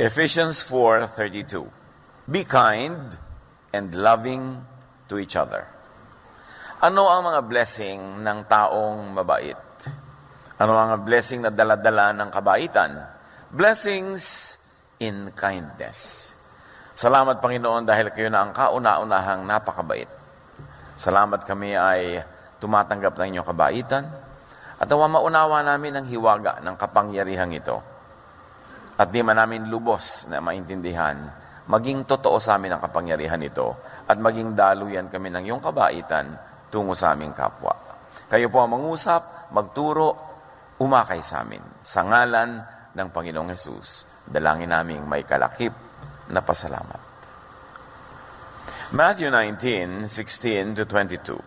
Ephesians 4:32. Be kind and loving to each other. Ano ang mga blessing ng taong mabait? Ano ang mga blessing na dala-dala ng kabaitan? Blessings in kindness. Salamat, Panginoon, dahil kayo na ang kauna-unahang napakabait. Salamat kami ay tumatanggap ng inyong kabaitan at maunawa namin ang hiwaga ng kapangyarihang ito. At di man namin lubos na maintindihan, maging totoo sa amin ang kapangyarihan nito at maging daluyan kami ng iyong kabaitan tungo sa aming kapwa. Kayo po ang mangusap, magturo, umakay sa amin. Sa ngalan ng Panginoong Hesus, dalangin naming may kalakip na pasalamat. Matthew 19:16-22.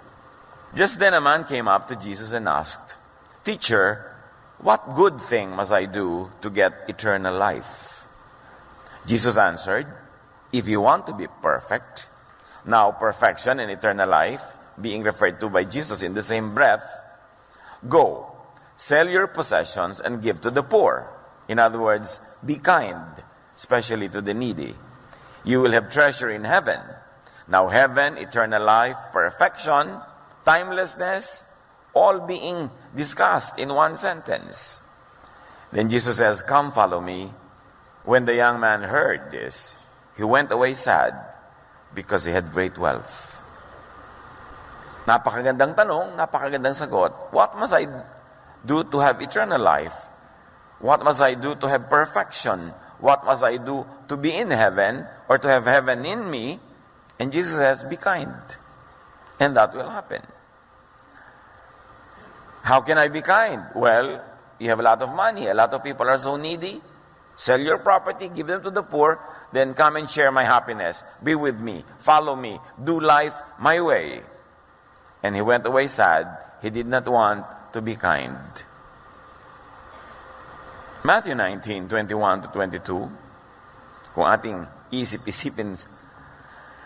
Just then a man came up to Jesus and asked, "Teacher, what good thing must I do to get eternal life?" Jesus answered, "If you want to be perfect," now perfection and eternal life being referred to by Jesus in the same breath, "go, sell your possessions and give to the poor." In other words, be kind, especially to the needy. You will have treasure in heaven. Now heaven, eternal life, perfection, timelessness, all being discussed in one sentence. Then Jesus says, "Come, follow me." When the young man heard this, he went away sad because he had great wealth. Napakagandang tanong, napakagandang sagot. What must I do to have eternal life? What must I do to have perfection? What must I do to be in heaven or to have heaven in me? And Jesus says, be kind. And that will happen. How can I be kind? Well, you have a lot of money. A lot of people are so needy. Sell your property, give them to the poor, then come and share my happiness. Be with me. Follow me. Do life my way. And he went away sad. He did not want to be kind. Matthew 19:21-22. Kung ating isip-isipin,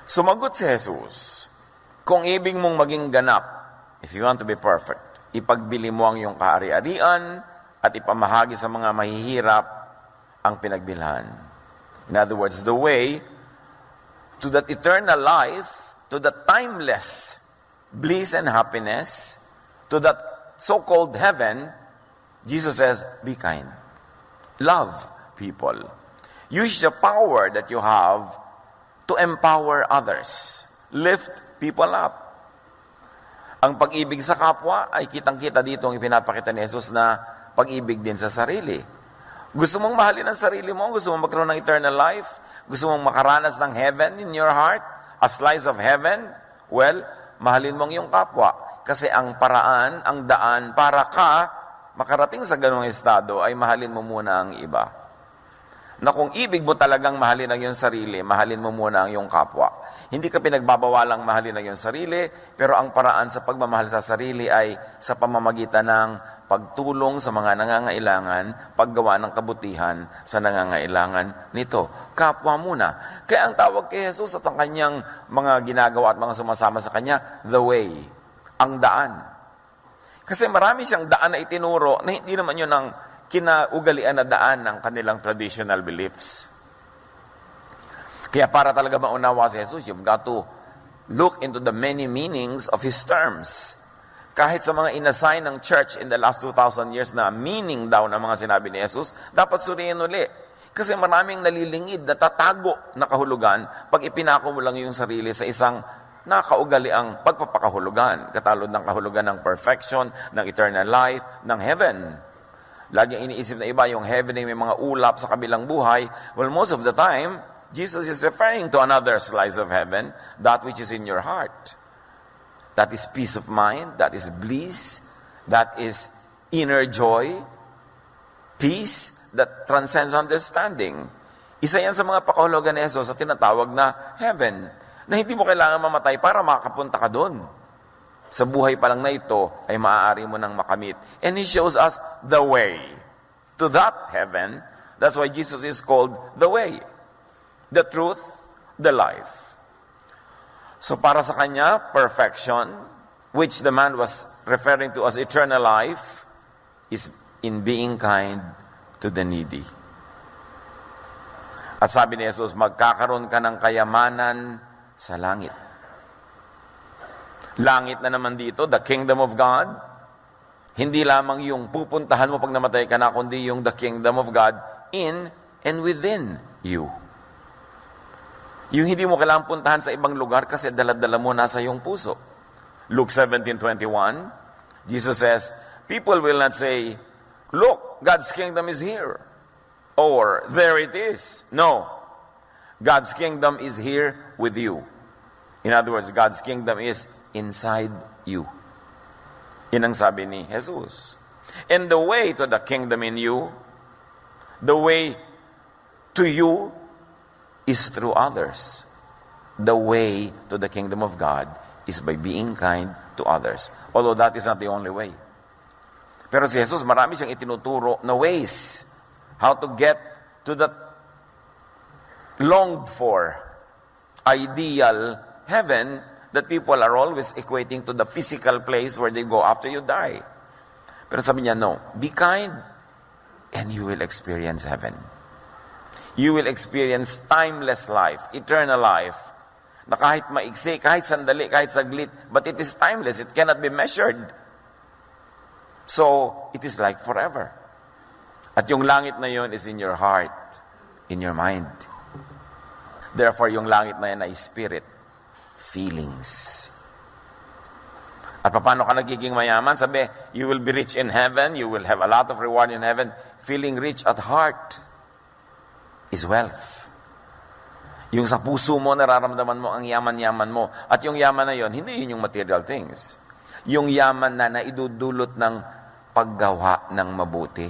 sumagot si Jesus, kung ibig mong maging ganap, if you want to be perfect, ipagbili mo ang iyong kahari-arian at ipamahagi sa mga mahihirap ang pinagbilhan. In other words, the way to that eternal life, to that timeless bliss and happiness, to that so-called heaven, Jesus says, be kind. Love people. Use the power that you have to empower others. Lift people up. Ang pag-ibig sa kapwa ay kitang-kita dito ang ipinapakita ni Jesus na pag-ibig din sa sarili. Gusto mong mahalin ang sarili mo? Gusto mong magkaroon ng eternal life? Gusto mong makaranas ng heaven in your heart? A slice of heaven? Well, mahalin mo ang iyong kapwa. Kasi ang paraan, ang daan para ka makarating sa ganung estado ay mahalin mo muna ang iba. Na kung ibig mo talagang mahalin ang iyong sarili, mahalin mo muna ang iyong kapwa. Hindi ka pinagbabawalang mahalin ang iyong sarili, pero ang paraan sa pagmamahal sa sarili ay sa pamamagitan ng pagtulong sa mga nangangailangan, paggawa ng kabutihan sa nangangailangan nito. Kapwa muna. Kaya ang tawag kay Jesus at ang kanyang mga ginagawa at mga sumasama sa kanya, the way, ang daan. Kasi marami siyang daan na itinuro na hindi naman yun ang kinaugalian na daan ng kanilang traditional beliefs. Kaya para talaga maunawa si Jesus, you've got to look into the many meanings of His terms. Kahit sa mga inassign ng church in the last 2,000 years na meaning daw ng mga sinabi ni Jesus, dapat suriin uli. Kasi maraming nalilingid, natatago na kahulugan pag ipinako mo lang yung sarili sa isang nakaugaliang pagpapakahulugan. Katalod ng kahulugan ng perfection, ng eternal life, ng heaven. Laging iniisip na iba yung heaven ay may mga ulap sa kabilang buhay. Well, most of the time, Jesus is referring to another slice of heaven, that which is in your heart. That is peace of mind, that is bliss, that is inner joy, peace that transcends understanding. Isa yan sa mga pakahulugan ni Jesus sa tinatawag na heaven, na hindi mo kailangan mamatay para makapunta ka doon. Sa buhay pa lang na ito ay maaari mo nang makamit. And He shows us the way to that heaven. That's why Jesus is called the way, the truth, the life. So para sa Kanya, perfection, which the man was referring to as eternal life, is in being kind to the needy. At sabi ni Jesus, magkakaroon ka ng kayamanan sa langit. Langit na naman dito, the kingdom of God. Hindi lamang yung pupuntahan mo pag namatay ka na, kundi yung the kingdom of God in and within you. Yung hindi mo kailangang puntahan sa ibang lugar kasi dala-dala mo nasa iyong puso. Luke 17:21, Jesus says, people will not say, look, God's kingdom is here. Or, there it is. No. God's kingdom is here with you. In other words, God's kingdom is inside you. Yan ang sabi ni Jesus. And the way to the kingdom in you, the way to you is through others. The way to the kingdom of God is by being kind to others. Although that is not the only way. Pero si Jesus, marami siyang itinuturo na ways how to get to that longed for ideal heaven that people are always equating to the physical place where they go after you die. Pero sabi niya, no, be kind and you will experience heaven. You will experience timeless life, eternal life, na kahit maiksi, kahit sandali, kahit saglit, but it is timeless, it cannot be measured. So, it is like forever. At yung langit na yon is in your heart, in your mind. Therefore, yung langit na yan ay spirit, feelings. At paano ka nagiging mayaman? Sabi, you will be rich in heaven, you will have a lot of reward in heaven. Feeling rich at heart is wealth. Yung sa puso mo, nararamdaman mo ang yaman-yaman mo. At yung yaman na yon, hindi yun yung material things. Yung yaman na naidudulot ng paggawa ng mabuti.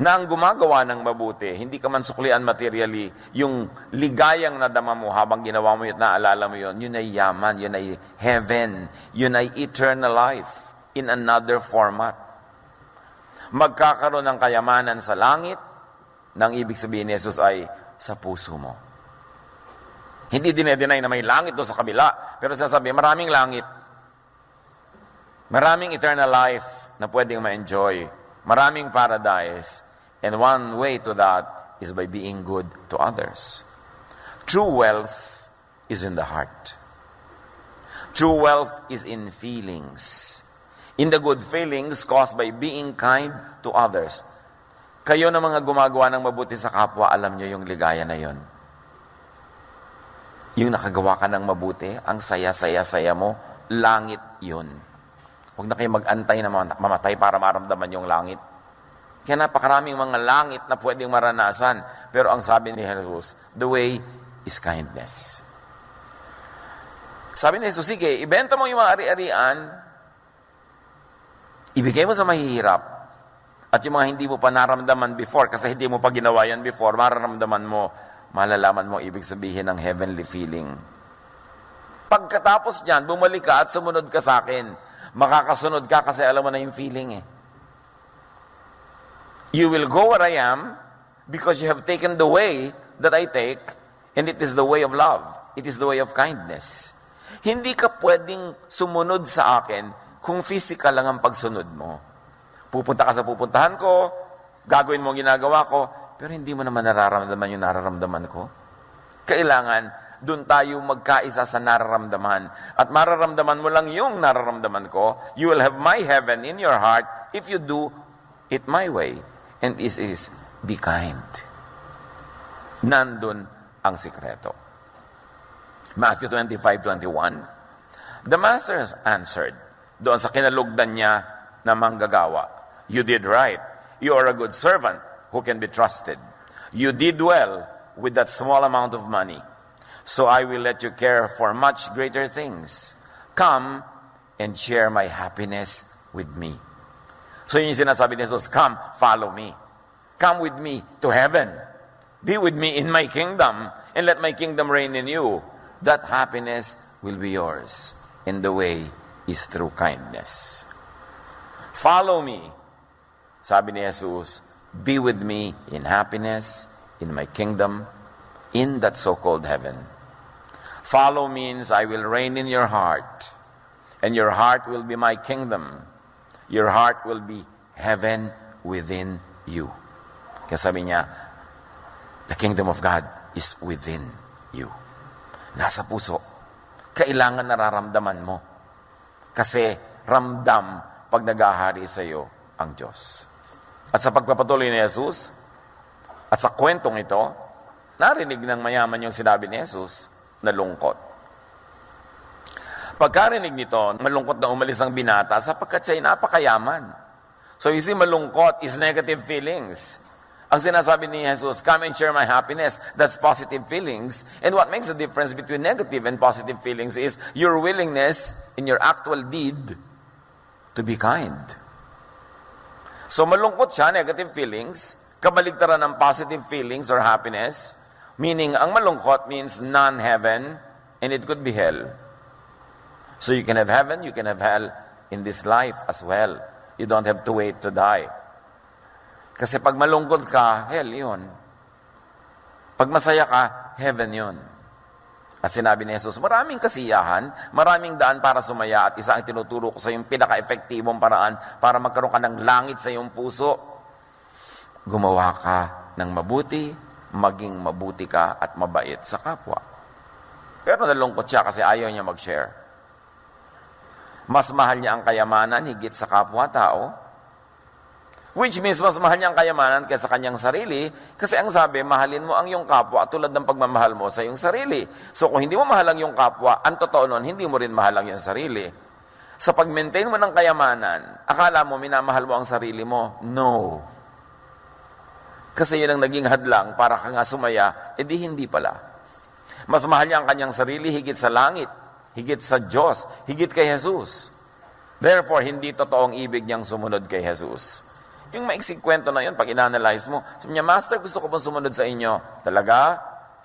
Na ang gumagawa ng mabuti, hindi ka man suklian materially, yung ligayang nadama mo habang ginawa mo yun, naalala mo yun, yun ay yaman, yun ay heaven, yun ay eternal life in another format. Magkakaroon ng kayamanan sa langit, nang ibig sabihin ni Jesus ay sa puso mo. Hindi dinedeny na may langit doon sa kabila, pero sinasabi, maraming langit. Maraming eternal life na pwedeng ma-enjoy. Maraming paradise. And one way to that is by being good to others. True wealth is in the heart. True wealth is in feelings. In the good feelings caused by being kind to others. Kayo na mga gumagawa ng mabuti sa kapwa, alam nyo yung ligaya na yon. Yung nakagawa ka ng mabuti, ang saya-saya-saya mo, langit yon. Huwag na kayo mag-antay na mamatay para maramdaman yung langit. Kaya napakaraming mga langit na pwedeng maranasan. Pero ang sabi ni Jesus, the way is kindness. Sabi ni Jesus, sige, ibenta mo yung mga ari-arian, ibigay mo sa mahihirap, at yung mga hindi mo pa naramdaman before, kasi hindi mo pa ginawa yan before, mararamdaman mo, malalaman mo ibig sabihin ng heavenly feeling. Pagkatapos niyan, bumalik ka at sumunod ka sa akin. Makakasunod ka kasi alam mo na yung feeling eh. You will go where I am because you have taken the way that I take, and it is the way of love. It is the way of kindness. Hindi ka pwedeng sumunod sa akin kung physical lang ang pagsunod mo. Pupunta ka sa pupuntahan ko, gagawin mo ang ginagawa ko, pero hindi mo naman nararamdaman yung nararamdaman ko. Kailangan doon tayo magkaisa sa nararamdaman. At mararamdaman mo lang yung nararamdaman ko. You will have my heaven in your heart if you do it my way. And this is, be kind. Nandun ang sikreto. Matthew 25:21. The master answered, doon sa kinalugdan niya na manggagawa, you did right. You are a good servant who can be trusted. You did well with that small amount of money. So I will let you care for much greater things. Come and share my happiness with me. So yun yung sinasabi ni Jesus, come, follow me. Come with me to heaven. Be with me in my kingdom and let my kingdom reign in you. That happiness will be yours. And the way is through kindness. Follow me. Sabi ni Jesus, be with me in happiness, in my kingdom, in that so-called heaven. Follow means I will reign in your heart, and your heart will be my kingdom. Your heart will be heaven within you. Kaya sabi niya, The kingdom of God is within you. Nasa puso. Kailangan nararamdaman mo. Kasi ramdam pag nagahari sa iyo ang Diyos. At sa pagpapatuloy ni Jesus, at sa kwentong ito, narinig ng mayaman yung sinabi ni Jesus, nalungkot. Pagkarinig nito, malungkot na umalis ang binata sapagkat siya'y napakayaman. So you see, malungkot is negative feelings. Ang sinasabi ni Jesus, come and share my happiness, that's positive feelings. And what makes the difference between negative and positive feelings is your willingness in your actual deed to be kind. So malungkot siya, negative feelings, kabaligtaran ng positive feelings or happiness, meaning ang malungkot means non-heaven, and it could be hell. So you can have heaven, you can have hell in this life as well. You don't have to wait to die. Kasi pag malungkot ka, hell yun. Pag masaya ka, heaven yun. At sinabi ni Jesus, maraming kasiyahan, maraming daan para sumaya, at isa ang tinuturo ko sa yung pinaka-epektibong paraan para magkaroon ka ng langit sa iyong puso. Gumawa ka ng mabuti, maging mabuti ka at mabait sa kapwa. Pero nalungkot siya kasi ayaw niya mag-share. Mas mahal niya ang kayamanan higit sa kapwa-tao, which means mas mahal niya ang kayamanan kaysa kanyang sarili, kasi ang sabi, mahalin mo ang iyong kapwa tulad ng pagmamahal mo sa iyong sarili. So kung hindi mo mahal ang iyong kapwa, ang totoo nun, hindi mo rin mahal ang iyong sarili. Sa pag-maintain mo ng kayamanan, akala mo minamahal mo ang sarili mo? No. Kasi yun ang naging hadlang para ka nga sumaya, edi hindi pala. Mas mahal niya ang kanyang sarili higit sa langit, higit sa Diyos, higit kay Jesus. Therefore, hindi totoong ibig niyang sumunod kay Jesus. Yung maiksing kwento na yun, pag inanalyze mo, sabi niya, Master, gusto ko pong sumunod sa inyo. Talaga?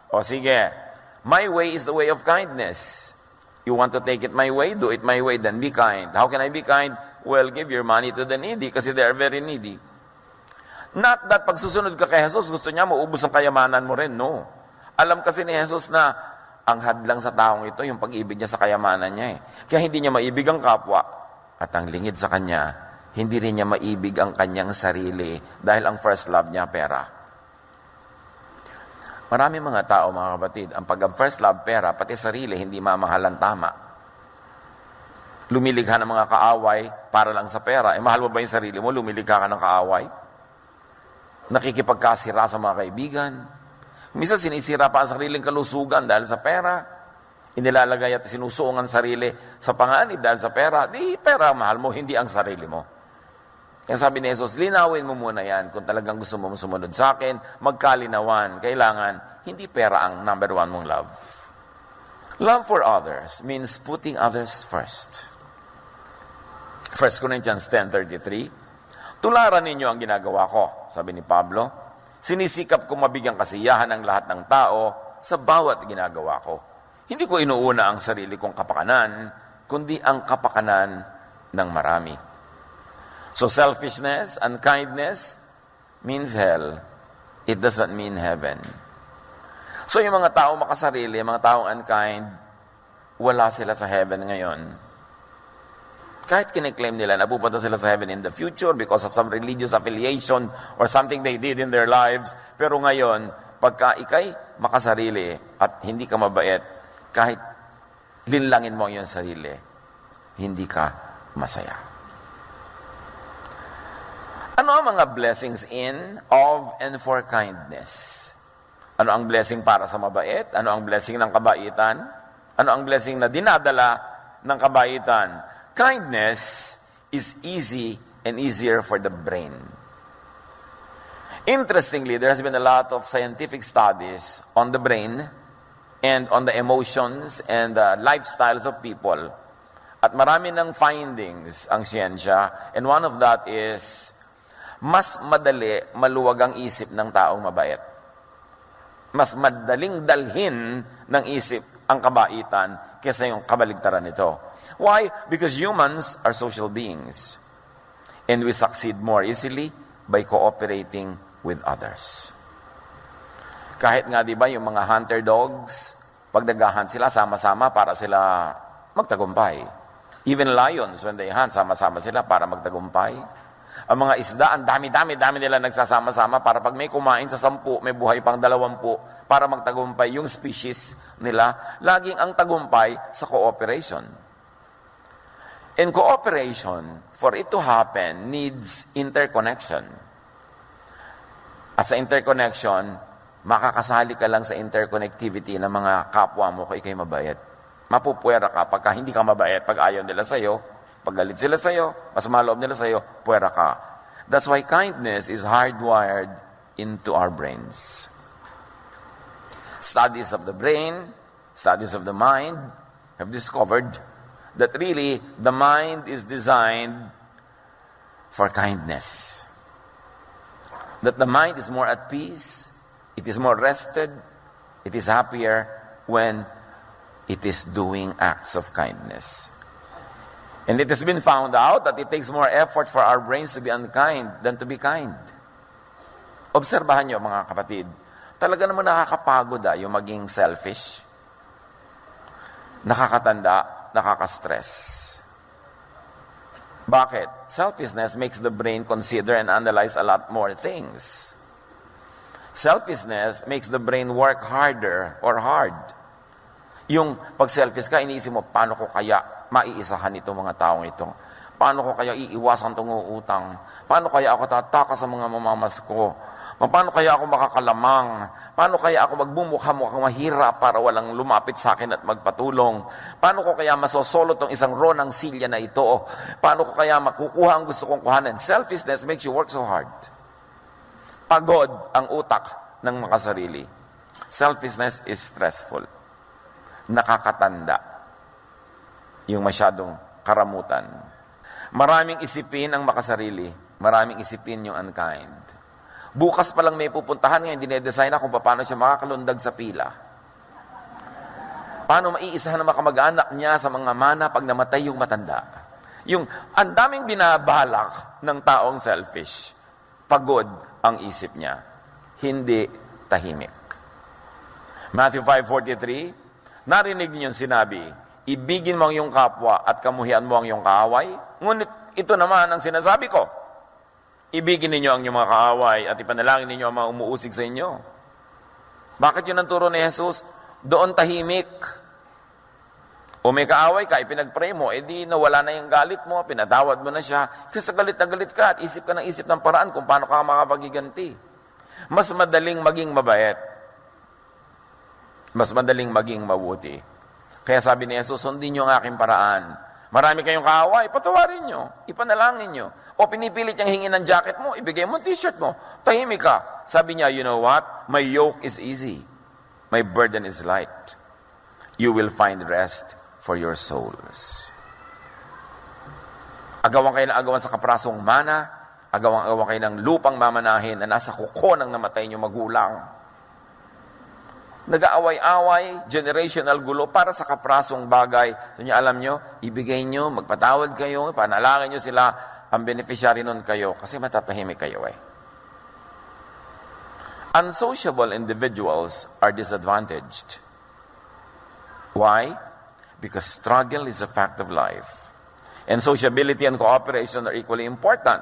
O sige, my way is the way of kindness. You want to take it my way? Do it my way, then be kind. How can I be kind? Well, give your money to the needy kasi they are very needy. Not that pag susunod ka kay Jesus, gusto niya maubos ang kayamanan mo rin. No. Alam kasi ni Jesus na ang hadlang sa taong ito, yung pag-ibig niya sa kayamanan niya. Kaya hindi niya maibig ang kapwa at ang lingid sa kanya, hindi rin niya maibig ang kanyang sarili dahil ang first love niya, pera. Marami mga tao, mga kapatid, ang pag-first love, pera, pati sarili, hindi mamahalan tama. Lumilikha ng mga kaaway para lang sa pera. Mahal mo ba yung sarili mo? Lumilikha ka ng kaaway? Nakikipagkasira sa mga kaibigan. Minsan sinisira pa ang sariling kalusugan dahil sa pera. Inilalagay at sinusuong ang sarili sa panganib dahil sa pera. Di pera mahal mo, hindi ang sarili mo. Kaya sabi ni Jesus, linawin mo muna yan. Kung talagang gusto mo sumunod sa akin, magkalinawan. Kailangan, hindi pera ang number one mong love. Love for others means putting others first. 1 Corinthians 10:33, tularan ninyo ang ginagawa ko, sabi ni Pablo. Sinisikap kong mabigyang kasiyahan ng lahat ng tao sa bawat ginagawa ko. Hindi ko inuuna ang sarili kong kapakanan, kundi ang kapakanan ng marami. So selfishness and kindness means hell. It doesn't mean heaven. So yung mga tao makasarili, mga taong unkind, wala sila sa heaven ngayon. Kahit kiniklaim nila na pupunta sila sa heaven in the future because of some religious affiliation or something they did in their lives. Pero ngayon, pagka ikay makasarili at hindi ka mabait, kahit linlangin mo yung sarili, hindi ka masaya. Ano ang mga blessings in, of, and for kindness? Ano ang blessing para sa mabait? Ano ang blessing ng kabaitan? Ano ang blessing na dinadala ng kabaitan? Kindness is easy and easier for the brain. Interestingly, there has been a lot of scientific studies on the brain and on the emotions and the lifestyles of people. At marami ng findings ang siyensya, and one of that is, mas madali maluwag ang isip ng taong mabait. Mas madaling dalhin ng isip ang kabaitan kaysa yung kabaligtaran nito. Why? Because humans are social beings. And we succeed more easily by cooperating with others. Kahit nga, di ba, yung mga hunter dogs, pag nag-hunt sila, sama-sama para sila magtagumpay. Even lions, when they hunt, sama-sama sila para magtagumpay. Ang mga isda, ang dami nila nagsasama-sama para pag may kumain sa 10, may buhay pang 20 para magtagumpay yung species nila. Laging ang tagumpay sa cooperation. And cooperation, for it to happen, needs interconnection. At sa interconnection, makakasali ka lang sa interconnectivity ng mga kapwa mo kung ikay mabayad. Mapupwera ka pagka hindi ka mabayad, pag ayaw nila sa'yo, pag galit sila sa'yo, mas maloob nila sa'yo, puwera ka. That's why kindness is hardwired into our brains. Studies of the brain, studies of the mind have discovered that really the mind is designed for kindness. That the mind is more at peace, it is more rested, it is happier when it is doing acts of kindness. And it has been found out that it takes more effort for our brains to be unkind than to be kind. Obserbahan nyo mga kapatid, talaga naman nakakapagod yung maging selfish. Nakakatanda, nakaka-stress. Bakit? Selfishness makes the brain consider and analyze a lot more things. Selfishness makes the brain work harder or hard. Yung pag selfish ka, iniisip mo, paano ko kaya maiisahan itong mga taong ito? Paano ko kaya iiwasan itong utang? Paano kaya ako tataka sa mga mamamas ko? Paano kaya ako makakalamang? Paano kaya ako magbumukha-mukhang mahirap para walang lumapit sa akin at magpatulong? Paano ko kaya masosolo tong isang row ng silya na ito? Paano ko kaya makukuha ang gusto kong kuhanan? Selfishness makes you work so hard. Pagod ang utak ng makasarili. Selfishness is stressful. Nakakatanda. Yung masyadong karamutan. Maraming isipin ang makasarili. Maraming isipin yung unkind. Bukas pa lang may pupuntahan ngayon, dinedesign na kung paano siya makakalundag sa pila. Paano maiisahan ng mga kamag-anak niya sa mga mana pag namatay yung matanda. Yung ang daming binabalak ng taong selfish. Pagod ang isip niya. Hindi tahimik. Matthew 5:43, narinig niyo yung sinabi, ibigin mo ang iyong kapwa at kamuhian mo ang iyong kaaway. Ngunit ito naman ang sinasabi ko. Ibigin ninyo ang inyong mga kaaway at ipanalangin ninyo ang mga umuusig sa inyo. Bakit yun ang turo ni Jesus? Doon tahimik. O may kaaway ka, ipinag-pray mo, edi nawala na yung galit mo, pinatawad mo na siya. Kasi galit na galit ka at isip ka ng isip ng paraan kung paano ka makapagiganti. Mas madaling maging mabait. Mas madaling maging mabuti. Kaya sabi ni Jesus, sundin nyo ang aking paraan. Marami kayong kaaway, patawarin nyo, ipanalangin nyo. O pinipilit niyang hingin ng jacket mo, ibigay mo ang t-shirt mo, tahimik ka. Sabi niya, you know what? My yoke is easy. My burden is light. You will find rest for your souls. Agawan kayo ng agawan sa kaprasong mana, agawan kayo ng lupang mamanahin na nasa kuko ng namatay niyo magulang. Nag-aaway-away, generational gulo para sa kaprasong bagay. So niyo, alam niyo, ibigay niyo, magpatawad kayo, panalangin niyo sila, ang beneficiary nun kayo, kasi matatahimik kayo Unsociable individuals are disadvantaged. Why? Because struggle is a fact of life. And sociability and cooperation are equally important.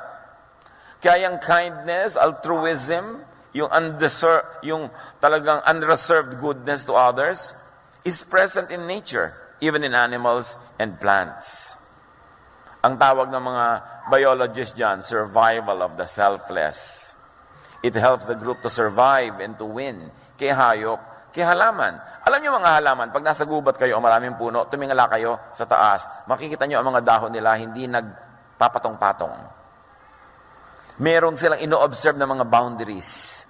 Kaya yung kindness, altruism, yung talagang unreserved goodness to others, is present in nature, even in animals and plants. Ang tawag ng mga biologists dyan, survival of the selfless. It helps the group to survive and to win. Kaya hayop, kaya halaman. Alam niyo mga halaman, pag nasa gubat kayo o maraming puno, tumingala kayo sa taas, makikita niyo ang mga dahon nila hindi nagpapatong-patong. Meron silang ino-observe na mga boundaries.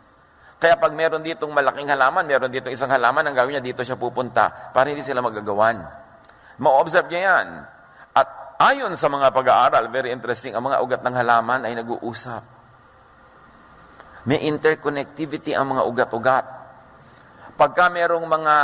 Kaya pag meron ditong malaking halaman, meron ditong isang halaman, ang gawin niya, dito siya pupunta para hindi sila magagawan. Ma-observe niya yan. At ayon sa mga pag-aaral, very interesting, ang mga ugat ng halaman ay nag-uusap. May interconnectivity ang mga ugat-ugat. Pagka merong mga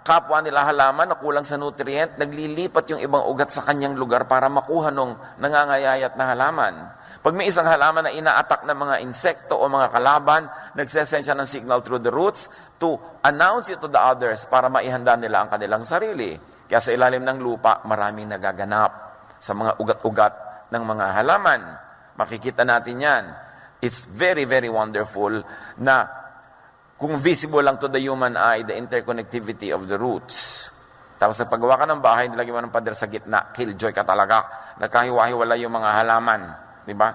kapwa nila halaman na kulang sa nutrient, naglilipat yung ibang ugat sa kanyang lugar para makuha nung nangangayayat na halaman. Pag may isang halaman na ina-attack ng mga insekto o mga kalaban, nagsesend siya ng signal through the roots to announce it to the others para maihanda nila ang kanilang sarili. Kaya sa ilalim ng lupa, maraming nagaganap sa mga ugat-ugat ng mga halaman. Makikita natin yan. It's very, very wonderful na kung visible lang to the human eye, the interconnectivity of the roots. Tapos sa paggawa ka ng bahay, nilagay mo ng pader sa gitna, killjoy ka talaga. Nagkahiwa-hiwala yung mga halaman. Di ba?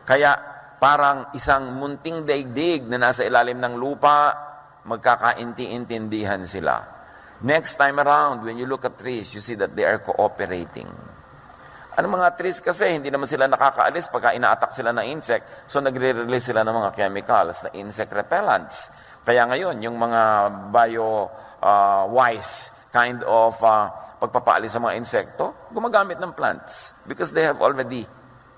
Kaya parang isang munting daigdig na nasa ilalim ng lupa, magkakainti-intindihan sila. Next time around, when you look at trees, you see that they are cooperating. Ano mga trees kasi, hindi naman sila nakakaalis pagka ina-attack sila ng insect, so nagre-release sila ng mga chemicals na insect repellents. Kaya ngayon, yung mga bio-wise kind of pagpapaalis sa mga insekto, gumagamit ng plants because they have already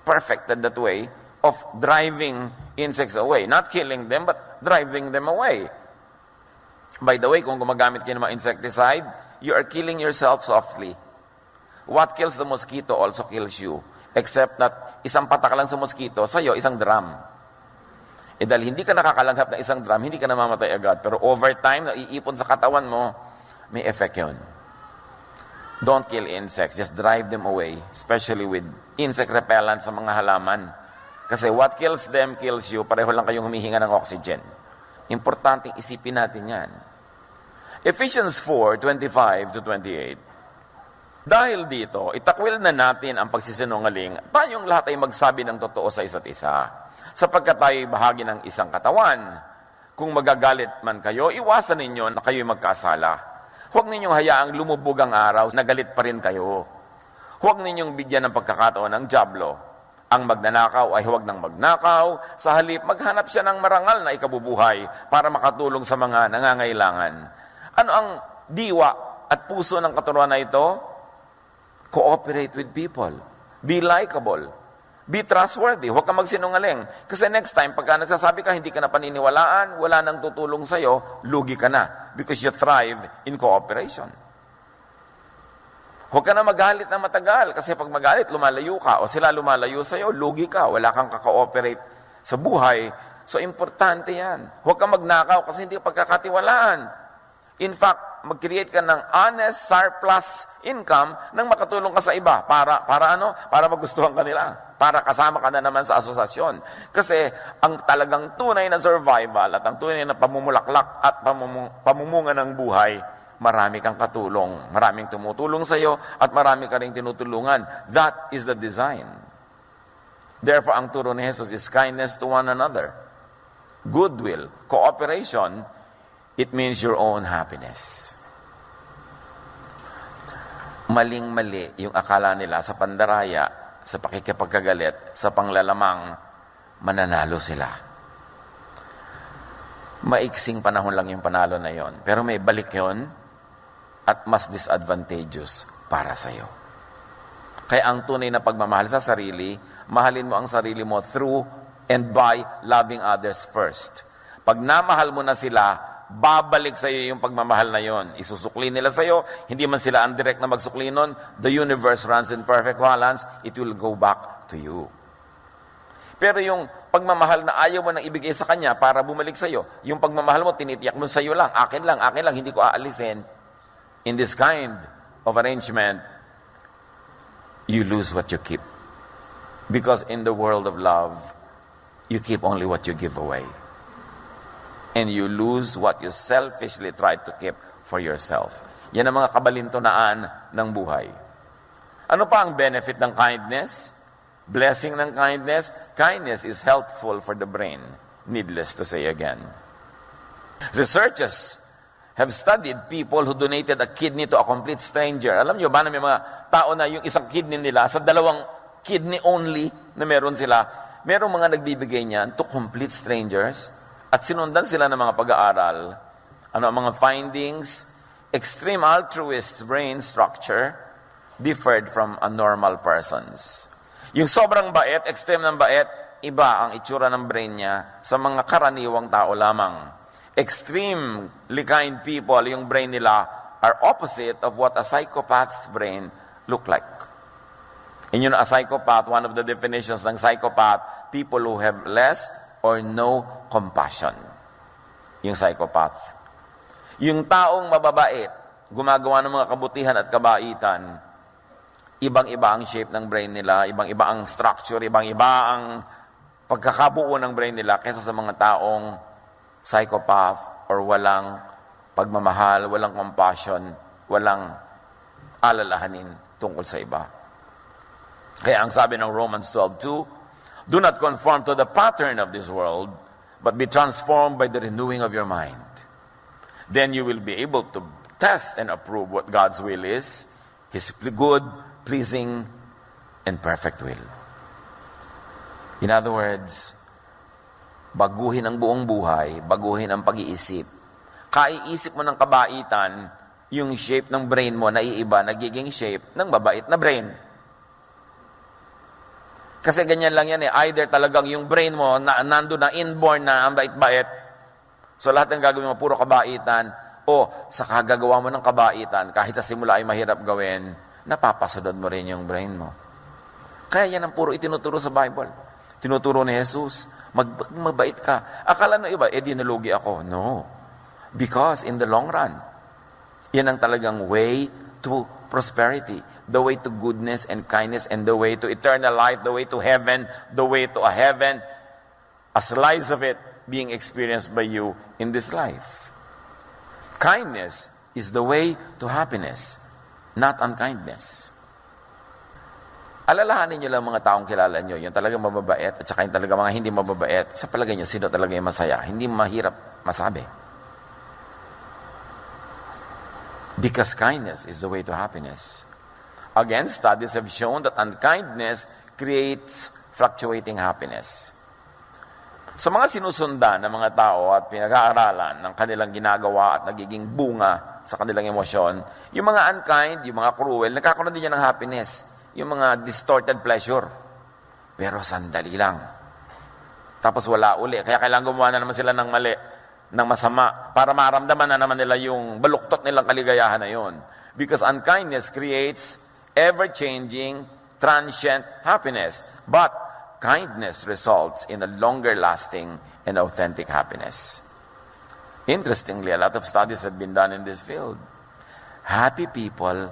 perfected that way of driving insects away. Not killing them, but driving them away. By the way, kung gumagamit kayo ng mga insecticide, you are killing yourself softly. What kills the mosquito also kills you. Except that isang patak lang sa mosquito, sa'yo, isang drum. Dahil hindi ka nakakalanghap ng isang drum, hindi ka namamatay agad. Pero over time, naiipon sa katawan mo, may effect yun. Don't kill insects. Just drive them away. Especially with insect repellent sa mga halaman. Kasi what kills them kills you. Pareho lang kayong humihinga ng oxygen. Importanteng isipin natin yan. Ephesians 4:25-28. Dahil dito, itakwil na natin ang pagsisinungaling. Tayong lahat ay magsabi ng totoo sa isa't isa. Sapagkat tayo ay bahagi ng isang katawan. Kung magagalit man kayo, iwasan ninyo na kayo'y magkasala. Huwag ninyong hayaang lumubog ang araw na galit pa rin kayo. Huwag ninyong bigyan ng pagkakataon ng dyablo. Ang magnanakaw ay huwag nang magnakaw. Sa halip, maghanap siya ng marangal na ikabubuhay para makatulong sa mga nangangailangan. Ano ang diwa at puso ng katuruan na ito? Cooperate with people. Be likable. Be trustworthy. Huwag kang magsinungaling. Kasi next time, pagka nagsasabi ka, hindi ka na paniniwalaan, wala nang tutulong sa'yo, lugi ka na. Because you thrive in cooperation. Huwag ka na magalit na matagal. Kasi pag magalit, lumalayo ka. O sila lumalayo sa'yo, lugi ka. Wala kang kaka-ooperate sa buhay. So, importante yan. Huwag kang magnakaw kasi hindi ka pagkakatiwalaan. In fact, mag-create ka ng honest surplus income nang makatulong ka sa iba. Para ano? Para magustuhan ka nila. Para kasama ka na naman sa asosasyon. Kasi ang talagang tunay na survival at ang tunay na pamumulaklak at pamumunga ng buhay, marami kang katulong. Maraming tumutulong sa iyo at marami ka rin tinutulungan. That is the design. Therefore, ang turo ni Jesus is kindness to one another. Goodwill, cooperation. It means your own happiness. Maling-mali yung akala nila sa pandaraya, sa pakikipagkagalit, sa panglalamang, mananalo sila. Maiksing panahon lang yung panalo na yon. Pero may balik yon at mas disadvantageous para sa'yo. Kaya ang tunay na pagmamahal sa sarili, mahalin mo ang sarili mo through and by loving others first. Pag namahal mo na sila, babalik sa iyo yung pagmamahal na yon. Isusukli nila sa iyo, hindi man sila ang direct na magsukli nun. The universe runs in perfect balance, it will go back to you. Pero yung pagmamahal na ayaw mo nang ibigay sa kanya para bumalik sa iyo, yung pagmamahal mo, tinitiyak mo sa iyo lang, akin lang, hindi ko aalisin. In this kind of arrangement, you lose what you keep. Because in the world of love, you keep only what you give away. And you lose what you selfishly try to keep for yourself. Yan ang mga kabalintunaan ng buhay. Ano pa ang benefit ng kindness? Blessing ng kindness? Kindness is healthful for the brain. Needless to say again. Researchers have studied people who donated a kidney to a complete stranger. Alam nyo ba na may mga tao na yung isang kidney nila, sa dalawang kidney only na meron sila, merong mga nagbibigay niyan to complete strangers. At sinundan sila ng mga pag-aaral. Ano ang mga findings? Extreme altruist brain structure differed from a normal person's. Yung sobrang bait, extreme ng bait, iba ang itsura ng brain niya sa mga karaniwang tao lamang. Extremely kind people, yung brain nila are opposite of what a psychopath's brain look like. And yun, a psychopath, one of the definitions ng psychopath, people who have less or no compassion. Yung psychopath. Yung taong mababait, gumagawa ng mga kabutihan at kabaitan, ibang-iba ang shape ng brain nila, ibang-iba ang structure, ibang-iba ang pagkakabuo ng brain nila kaysa sa mga taong psychopath or walang pagmamahal, walang compassion, walang alalahanin tungkol sa iba. Kaya ang sabi ng Romans 12:2, do not conform to the pattern of this world, but be transformed by the renewing of your mind. Then you will be able to test and approve what God's will is, His good, pleasing, and perfect will. In other words, baguhin ang buong buhay, baguhin ang pag-iisip. Kaiisip mo ng kabaitan, yung shape ng brain mo naiiba, nagiging shape ng mabait na brain. Kasi ganyan lang yan eh. Either talagang yung brain mo, nando na inborn na ang bait-bait. So lahat ng gagawin mo, puro kabaitan. O sa kagagawa mo ng kabaitan, kahit sa simula ay mahirap gawin, napapasunod mo rin yung brain mo. Kaya yan ang puro itinuturo sa Bible. Tinuturo ni Jesus, mabait ka. Akala na iba, dinalugi ako. No. Because in the long run, yan ang talagang way to prosperity, the way to goodness and kindness, and the way to eternal life, the way to heaven, the way to a heaven, a slice of it being experienced by you in this life. Kindness is the way to happiness, not unkindness. Alalahanin nyo lang mga taong kilala nyo, yung talagang mababait at saka yung talagang mga hindi mababait. Sa palagay nyo, sino talaga yung masaya? Hindi mahirap masabi. Because kindness is the way to happiness. Again, studies have shown that unkindness creates fluctuating happiness. Sa mga sinusundan ng mga tao at pinag-aaralan ng kanilang ginagawa at nagiging bunga sa kanilang emosyon, yung mga unkind, yung mga cruel, nagkakaroon din yan ng happiness. Yung mga distorted pleasure. Pero sandali lang. Tapos wala uli. Kaya kailangan gumawa na naman sila ng mali, ng masama, para maramdaman na naman nila yung baluktot nilang kaligayahan na yun. Because unkindness creates ever-changing, transient happiness. But kindness results in a longer-lasting and authentic happiness. Interestingly, a lot of studies have been done in this field. Happy people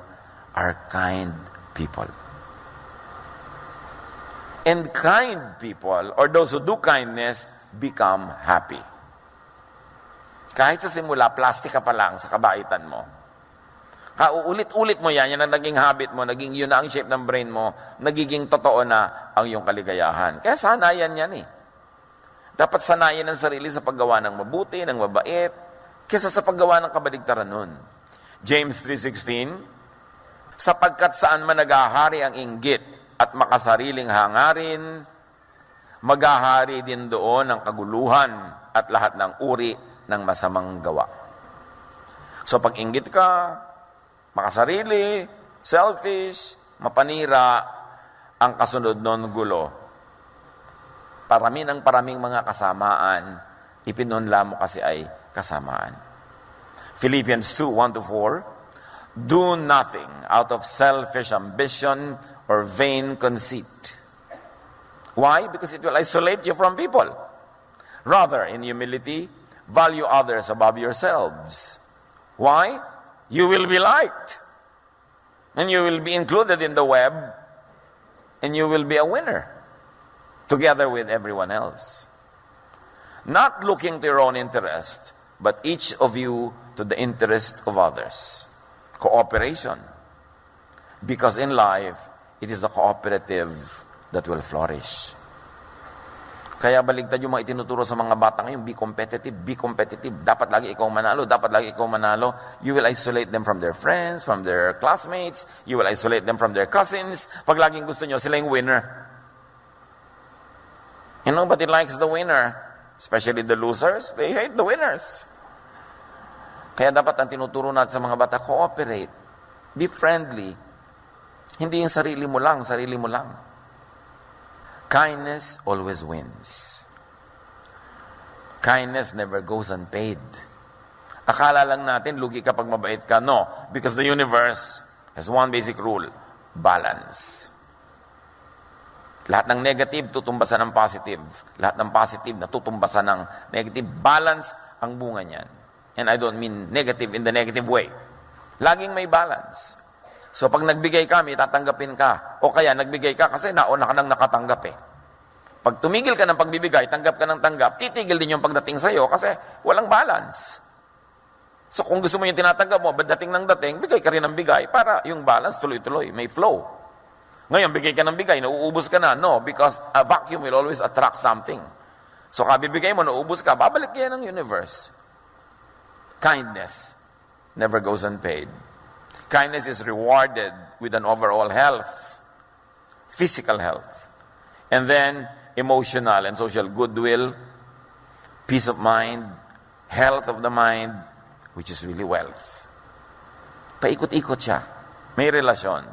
are kind people. And kind people, or those who do kindness, become happy. Kahit sa simula, plastic ka pa lang sa kabaitan mo. Kauulit-ulit mo yan ang naging habit mo, naging yun na ang shape ng brain mo, nagiging totoo na ang iyong kaligayahan. Kaya sanayan yan eh. Dapat sanayan ang sarili sa paggawa ng mabuti, ng mabait, kaysa sa paggawa ng kabaligtaran nun. James 3:16, sapagkat saan man naghahari ang inggit at makasariling hangarin, maghahari din doon ang kaguluhan at lahat ng uri ng masamang gawa. So pag inggit ka, makasarili, selfish, mapanira, ang kasunod nun gulo. Parami ng paraming mga kasamaan, ipinunla mo kasi ay kasamaan. Philippians 2:1-4, do nothing out of selfish ambition or vain conceit. Why? Because it will isolate you from people. Rather, in humility, value others above yourselves. Why? You will be liked. And you will be included in the web. And you will be a winner. Together with everyone else. Not looking to your own interest, but each of you to the interest of others. Cooperation. Because in life, it is a cooperative that will flourish. Kaya baligtad yung mga itinuturo sa mga bata ngayon, be competitive, be competitive. Dapat lagi ikaw manalo, dapat lagi ikaw manalo. You will isolate them from their friends, from their classmates. You will isolate them from their cousins. Pag laging gusto nyo, sila yung winner. And nobody likes the winner. Especially the losers, they hate the winners. Kaya dapat ang tinuturo natin sa mga bata, cooperate. Be friendly. Hindi yung sarili mo lang, sarili mo lang. Kindness always wins. Kindness never goes unpaid. Akala lang natin, lugi ka pag mabait ka. No, because the universe has one basic rule, balance. Lahat ng negative, tutumbasan ng positive. Lahat ng positive, natutumbasan ng negative. Balance ang bunga niyan. And I don't mean negative in the negative way. Laging may balance. So pag nagbigay ka, may tatanggapin ka. O kaya nagbigay ka kasi nauna ka nang nakatanggap eh. Pag tumigil ka ng pagbibigay, tanggap ka ng tanggap, titigil din yung pagdating sa'yo kasi walang balance. So kung gusto mo yung tinatanggap mo, dating ng dating, bigay ka rin ng bigay para yung balance tuloy-tuloy, may flow. Ngayon, bigay ka ng bigay, nauubos ka na. No, because a vacuum will always attract something. So kabibigay mo, nauubos ka, babalik yan ng universe. Kindness never goes unpaid. Kindness is rewarded with an overall health, physical health, and then emotional and social goodwill, peace of mind, health of the mind, which is really wealth. Paikot-ikot siya. May relasyon.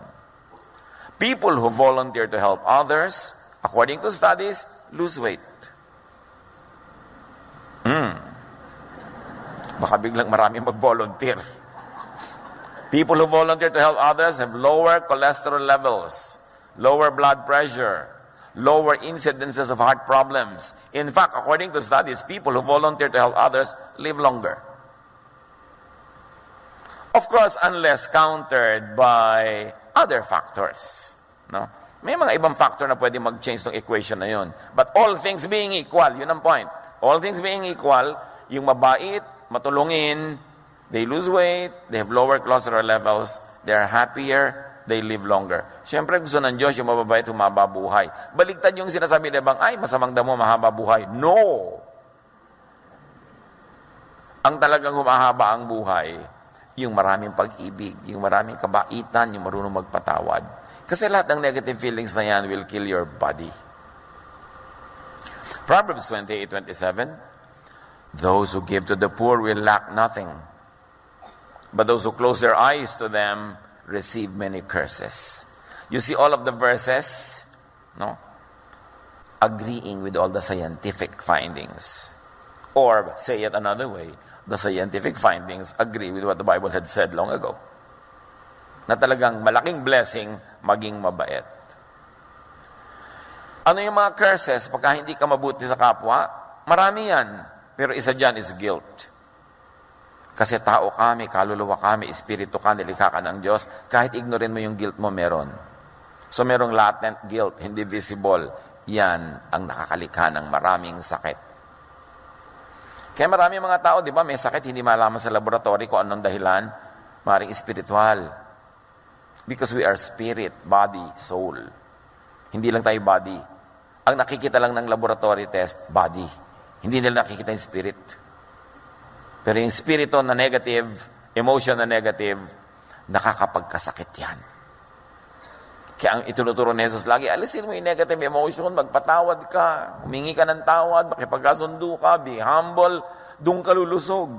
People who volunteer to help others, according to studies, lose weight. Baka biglang marami mag-volunteer. People who volunteer to help others have lower cholesterol levels, lower blood pressure, lower incidences of heart problems. In fact, according to studies, people who volunteer to help others live longer. Of course, unless countered by other factors. No? May mga ibang factor na pwede mag-change ng equation na yun. But all things being equal, yun ang point. All things being equal, yung mabait, matulungin, they lose weight, they have lower cholesterol levels, they are happier, they live longer. Siyempre, gusto ng Diyos yung mababait, humaba buhay. Baligtad yung sinasabi na bang, ay, masamang damo, mahaba buhay. No! Ang talagang humahaba ang buhay, yung maraming pag-ibig, yung maraming kabaitan, yung marunong magpatawad. Kasi lahat ng negative feelings na yan will kill your body. Proverbs 28:27, those who give to the poor will lack nothing, but those who close their eyes to them receive many curses. You see all of the verses, no? Agreeing with all the scientific findings. Or, say it another way, the scientific findings agree with what the Bible had said long ago. Na talagang malaking blessing maging mabait. Ano yung mga curses pagka hindi ka mabuti sa kapwa? Marami yan. Pero isa dyan is guilt. Kasi tao ka, may kaluluwa ka, may espiritu ka, nilikha ka ng Diyos. Kahit ignorin mo yung guilt mo, meron. So merong latent guilt, hindi visible. Yan ang nakakalikha ng maraming sakit. Kaya maraming mga tao, di ba, may sakit, hindi malaman sa laboratory kung anong dahilan. Maring espiritual. Because we are spirit, body, soul. Hindi lang tayo body. Ang nakikita lang ng laboratory test, body. Hindi nila nakikita yung spirit. Pero yung spirito na negative, emotion na negative, nakakapagkasakit yan. Kaya ang itunuturo ni Jesus lagi, alisin mo yung negative emotion, magpatawad ka, humingi ka ng tawad, makipagkasundo ka, be humble, doon ka lulusog.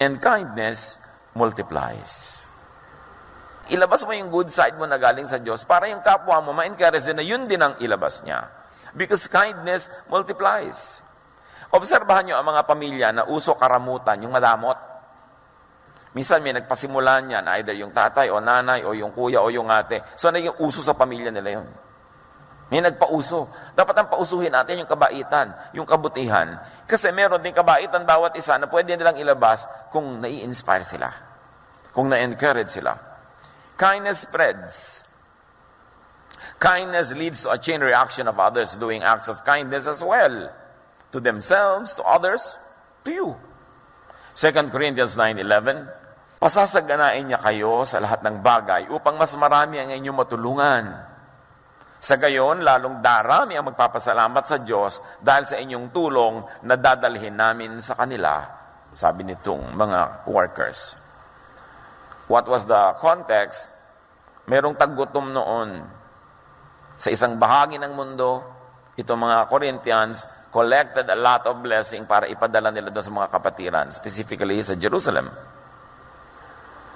And kindness multiplies. Ilabas mo yung good side mo na galing sa Diyos para yung kapwa mo ma-encourage na yun din ang ilabas niya. Because kindness multiplies. Obserbahan nyo ang mga pamilya na uso karamutan, yung madamot. Minsan may nagpasimulan yan, either yung tatay o nanay o yung kuya o yung ate. So naging uso sa pamilya nila yun. May nagpauso. Dapat ang pausuhin natin yung kabaitan, yung kabutihan. Kasi meron din kabaitan bawat isa na pwede nilang ilabas kung nai-inspire sila. Kung na-encourage sila. Kindness spreads. Kindness leads to a chain reaction of others doing acts of kindness as well. To themselves, to others, to you. 2 Corinthians 9:11, pasasaganain niya kayo sa lahat ng bagay upang mas marami ang inyong matulungan. Sa gayon, lalong darami ang magpapasalamat sa Diyos dahil sa inyong tulong na dadalhin namin sa kanila, sabi nitong mga workers. What was the context? Merong taggutom noon. Sa isang bahagi ng mundo, itong mga Corinthians collected a lot of blessing para ipadala nila doon sa mga kapatiran, specifically sa Jerusalem.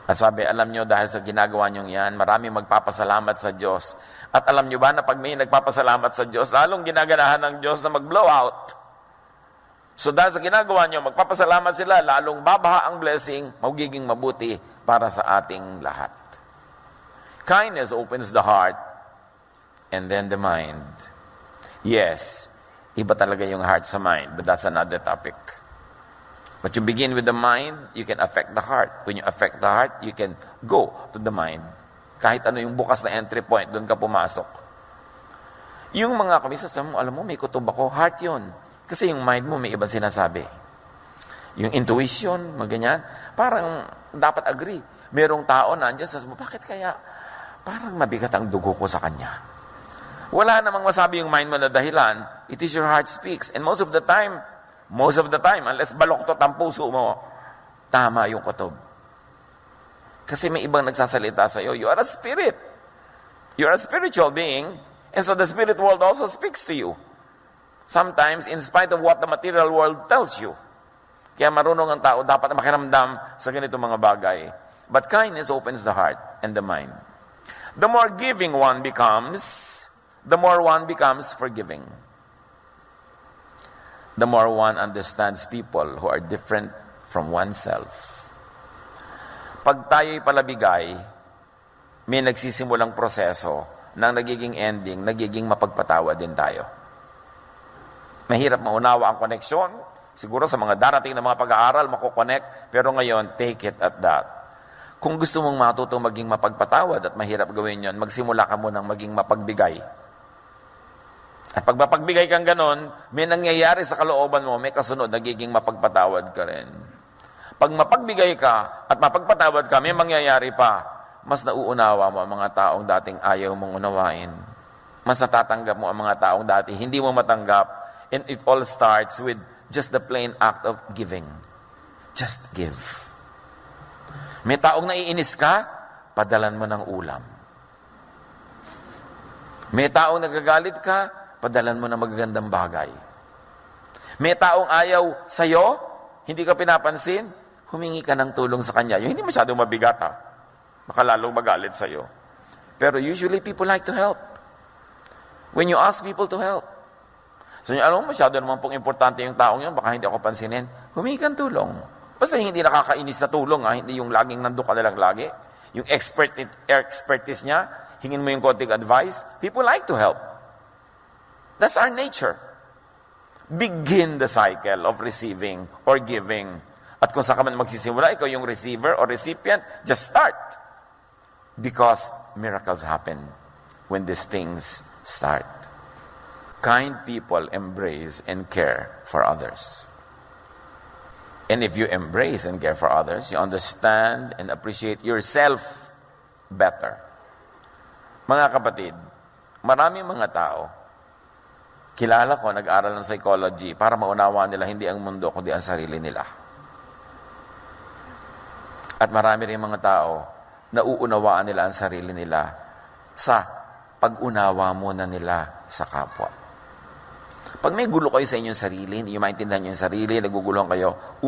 At sabi, alam nyo, dahil sa ginagawa nyo yan, maraming magpapasalamat sa Diyos. At alam nyo ba na pag may nagpapasalamat sa Diyos, lalong ginaganahan ng Diyos na mag-blow out. So dahil sa ginagawa nyo, magpapasalamat sila, lalong babaha ang blessing, magiging mabuti para sa ating lahat. Kindness opens the heart and then the mind. Yes, iba talaga yung heart sa mind, but that's another topic. But you begin with the mind, you can affect the heart. When you affect the heart, you can go to the mind. Kahit ano yung bukas na entry point, doon ka pumasok. Yung mga kamisa, alam mo, may kutob ako, heart yun. Kasi yung mind mo, may ibang sinasabi. Yung intuition, ganyan, parang dapat agree. Merong tao na andyan sa bakit kaya parang mabigat ang dugo ko sa kanya? Wala namang masabi yung mind mo na dahilan. It is your heart speaks. And most of the time, unless baloktot ang puso mo, tama yung kutob. Kasi may ibang nagsasalita sa'yo. You are a spirit. You are a spiritual being. And so the spirit world also speaks to you. Sometimes, in spite of what the material world tells you. Kaya marunong ang tao, dapat makiramdam sa ganito mga bagay. But kindness opens the heart and the mind. The more giving one becomes, the more one becomes forgiving. The more one understands people who are different from oneself. Pag tayo'y palabigay, may nagsisimulang proseso nang nagiging ending, nagiging mapagpatawa din tayo. Mahirap maunawa ang koneksyon. Siguro sa mga darating na mga pag-aaral, makukonect. Pero ngayon, take it at that. Kung gusto mong matuto maging mapagpatawad at mahirap gawin yon, magsimula ka munang maging mapagbigay. At pag mapagbigay kang ganon, may nangyayari sa kalooban mo, may kasunod, nagiging mapagpatawad ka rin. Pag mapagbigay ka at mapagpatawad ka, may mangyayari pa. Mas nauunawa mo ang mga taong dating ayaw mong unawain. Mas natatanggap mo ang mga taong dati hindi mo matanggap. And it all starts with just the plain act of giving. Just give. May taong naiinis ka, padalan mo ng ulam. May taong nagagalit ka, padalan mo ng magagandang bagay. May taong ayaw sa'yo, hindi ka pinapansin, humingi ka ng tulong sa kanya. Yung hindi masyadong mabigat ha. Baka lalong magalit sa'yo. Pero usually people like to help. When you ask people to help. So alam mo, masyado naman pong importante yung taong yun, baka hindi ako pansinin, humingi kang tulong. Basta hindi nakakainis na tulong ha, hindi yung laging nandun ka na lang lagi. Yung expertise niya, hingin mo yung konting advice, people like to help. That's our nature. Begin the cycle of receiving or giving. At kung saan ka man magsisimula, ikaw yung receiver or recipient, just start. Because miracles happen when these things start. Kind people embrace and care for others. And if you embrace and care for others, you understand and appreciate yourself better. Mga kapatid, maraming mga tao, kilala ko, nag-aral ng psychology para maunawaan nila hindi ang mundo kundi ang sarili nila. At marami rin mga tao, nauunawaan nila ang sarili nila sa pag-unawa muna nila sa kapwa. Pag may gulo kayo sa inyong sarili, hindi nyo maintindihan yung sarili, naguguluhan kayo,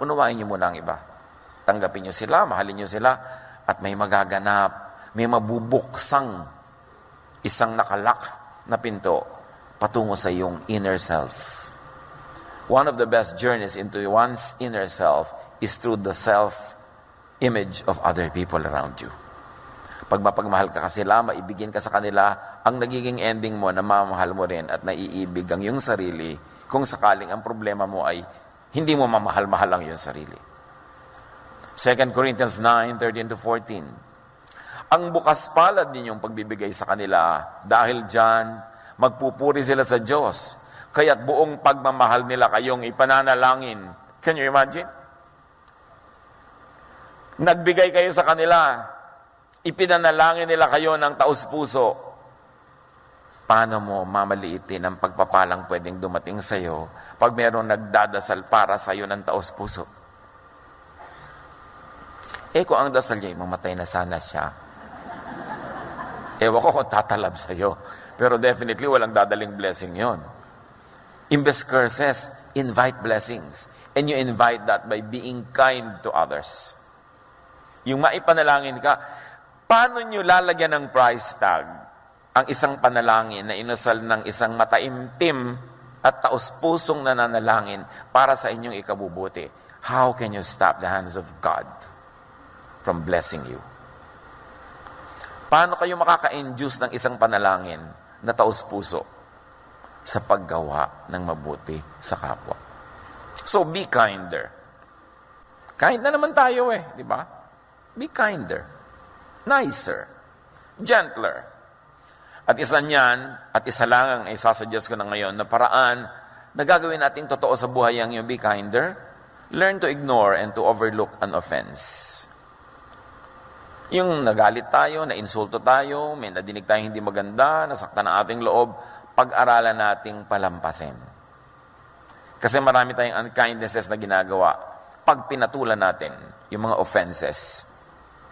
unawain nyo muna ang iba. Tanggapin nyo sila, mahalin nyo sila, at may magaganap, may mabubuksang isang nakalak na pinto patungo sa iyong inner self. One of the best journeys into one's inner self is through the self-image of other people around you. Pag mapagmahal ka sila, maibigin ka sa kanila, ang nagiging ending mo na mamahal mo rin at naiibig ang iyong sarili kung sakaling ang problema mo ay hindi mo mamahal-mahal ang iyong sarili. 2 Corinthians 9:13-14. Ang bukas palad ninyong pagbibigay sa kanila, dahil dyan, magpupuri sila sa Diyos, kaya't buong pagmamahal nila kayong ipananalangin. Can you imagine? Nagbigay kayo sa kanila, ipinanalangin nila kayo ng taus-puso. Paano mo mamaliitin ang pagpapalang pwedeng dumating sa iyo pag mayroong nagdadasal para sa iyo ng taus-puso? Kung ang dasal niya, mamatay na sana siya. Ewan ko kung tatalab sa iyo. Pero definitely, walang dadaling blessing yon. Imbes curses, invite blessings. And you invite that by being kind to others. Yung maipanalangin ka, paano nyo lalagyan ng price tag ang isang panalangin na inusal ng isang mataimtim at taus-pusong nananalangin para sa inyong ikabubuti? How can you stop the hands of God from blessing you? Paano kayo makaka-induce ng isang panalangin na taus-puso sa paggawa ng mabuti sa kapwa? So be kinder. Kind na naman tayo di ba? Be kinder, nicer, gentler. At isa niyan, at isa lang ang isasuggest ko na ngayon na paraan na gagawin nating totoo sa buhay ang yung be kinder, learn to ignore and to overlook an offense. Yung nagalit tayo, na-insulto tayo, may nadinig tayo hindi maganda, nasaktan ang ating loob, pag-aralan nating palampasin. Kasi marami tayong unkindnesses na ginagawa. Pag pinatulan natin yung mga offenses,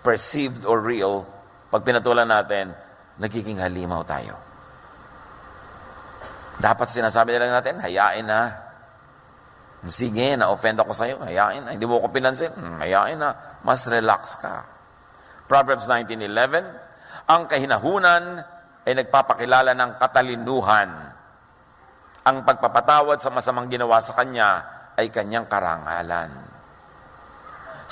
perceived or real, pag pinatulan natin, nagiging halimaw tayo. Dapat sinasabi na lang natin, hayain na. Sige, na-offend ako sa'yo, hayain na. Hindi mo ko pinansin, hayain na. Mas relax ka. Proverbs 19:11, ang kahinahunan ay nagpapakilala ng katalinuhan. Ang pagpapatawad sa masamang ginawa sa kanya ay kanyang karangalan.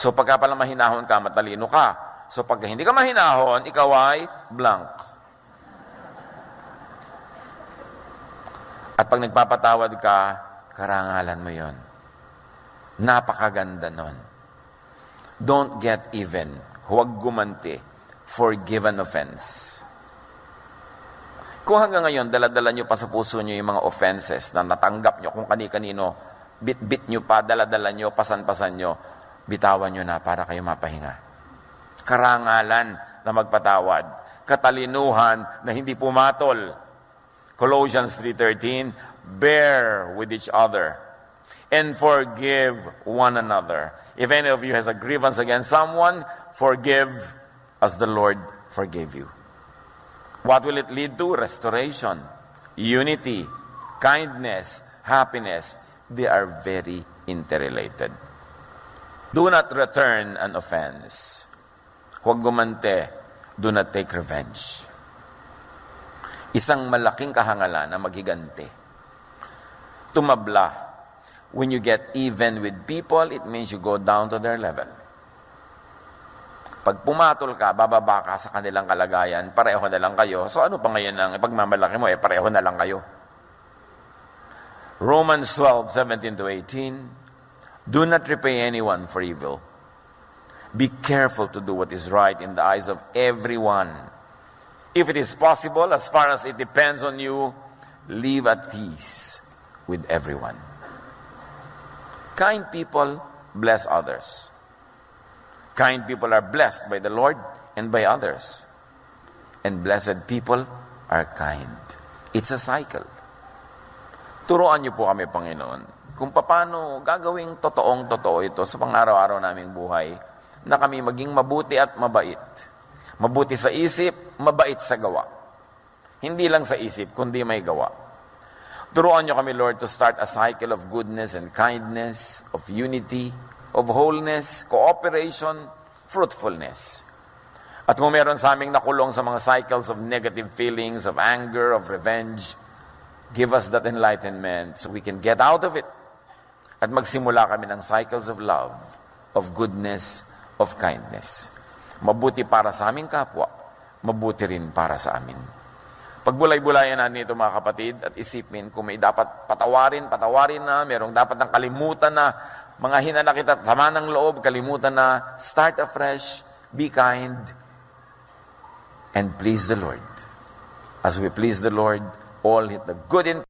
So pagka pala mahinahon ka, matalino ka. So pag hindi ka mahinahon, ikaw ay blank. At pag nagpapatawad ka, karangalan mo yon. Napakaganda nun. Don't get even. Huwag gumanti. Forgive an offense. Kung hanggang ngayon, dala-dala nyo pa sa puso nyo yung mga offenses na natanggap nyo kung kani-kanino, bit-bit nyo pa, dala-dala nyo, pasan-pasan nyo, bitawan nyo na para kayo mapahinga. Karangalan na magpatawad. Katalinuhan na hindi pumatol. Colossians 3:13, bear with each other and forgive one another. If any of you has a grievance against someone, forgive as the Lord forgave you. What will it lead to? Restoration, unity, kindness, happiness. They are very interrelated. Do not return an offense. Huwag gumante. Do not take revenge. Isang malaking kahangalan na maghiganti. Tumabla. When you get even with people, it means you go down to their level. Pag pumatol ka, bababa ka sa kanilang kalagayan, pareho na lang kayo. So ano pa ngayon ang ipagmamalaki mo? Pareho na lang kayo. Romans 12:17-18, do not repay anyone for evil. Be careful to do what is right in the eyes of everyone. If it is possible, as far as it depends on you, live at peace with everyone. Kind people bless others. Kind people are blessed by the Lord and by others. And blessed people are kind. It's a cycle. Turuan niyo po kami, Panginoon, kung paano gagawing totoong-totoo ito sa pang-araw-araw naming buhay, na kami maging mabuti at mabait. Mabuti sa isip, mabait sa gawa. Hindi lang sa isip, kundi may gawa. Turuan niyo kami, Lord, to start a cycle of goodness and kindness, of unity, of wholeness, cooperation, fruitfulness. At kung meron sa aming nakulong sa mga cycles of negative feelings, of anger, of revenge, give us that enlightenment so we can get out of it. At magsimula kami ng cycles of love, of goodness, of kindness. Mabuti para sa aming kapwa, mabuti rin para sa amin. Pagbulay-bulayan natin ito, mga kapatid, at isipin kung may dapat patawarin na, merong dapat ng kalimutan na, mga hinanakit at sama ng loob, kalimutan na, start afresh, be kind, and please the Lord. As we please the Lord, all the good in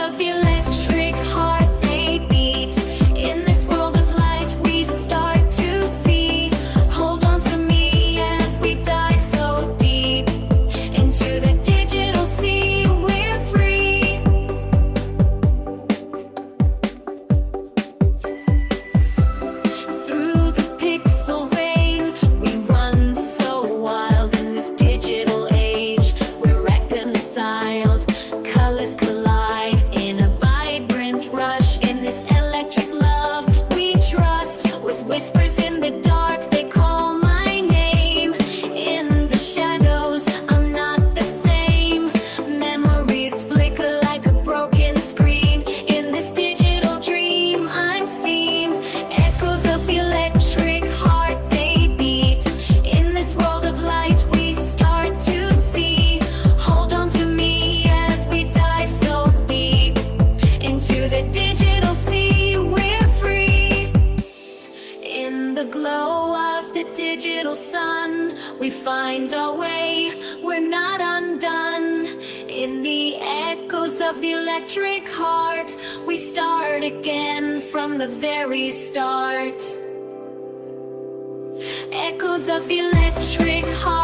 of the electric heart, they beat. In this world of light we start to see. Hold on to me as we dive so deep into the digital sea. We're free. Through the pixel vein we run so wild. In this digital age we're reconciled. Colors collide in a vibrant rush. In this electric love we trust. With whispers in the dark they call my name. In the shadows I'm not the same. Memories flicker like a broken screen. In this digital dream I'm seen. Echoes of the electric heart, they beat. In this world of light we start to see. Hold on to me as we dive so deep into the digital sea. We're free. In the glow of the digital sun we find our way, we're not undone. In the echoes of the electric heart we start again from the very start. Echoes of the electric heart.